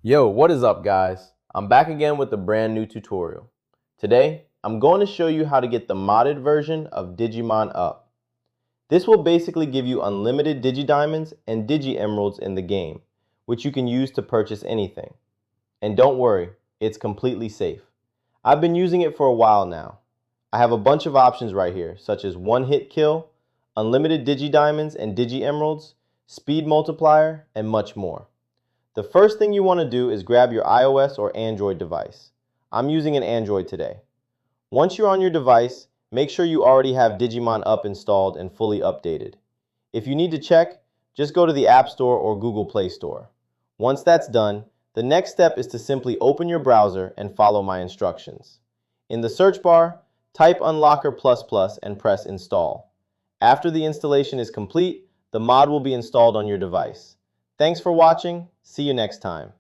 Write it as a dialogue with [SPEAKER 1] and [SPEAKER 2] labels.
[SPEAKER 1] Yo, what is up guys? I'm back again with a brand new tutorial. Today, I'm going to show you how to get the modded version of Digimon Up. This will basically give you unlimited DigiDiamonds and DigiEmeralds in the game, which you can use to purchase anything. And don't worry, it's completely safe. I've been using it for a while now. I have a bunch of options right here, such as one-hit kill, unlimited DigiDiamonds and DigiEmeralds, speed multiplier, and much more. The first thing you want to do is grab your iOS or Android device. I'm using an Android today. Once you're on your device, make sure you already have Digimon Up installed and fully updated. If you need to check, just go to the App Store or Google Play Store. Once that's done, the next step is to simply open your browser and follow my instructions. In the search bar, type Unlocker++ and press Install. After the installation is complete, the mod will be installed on your device. Thanks for watching. See you next time.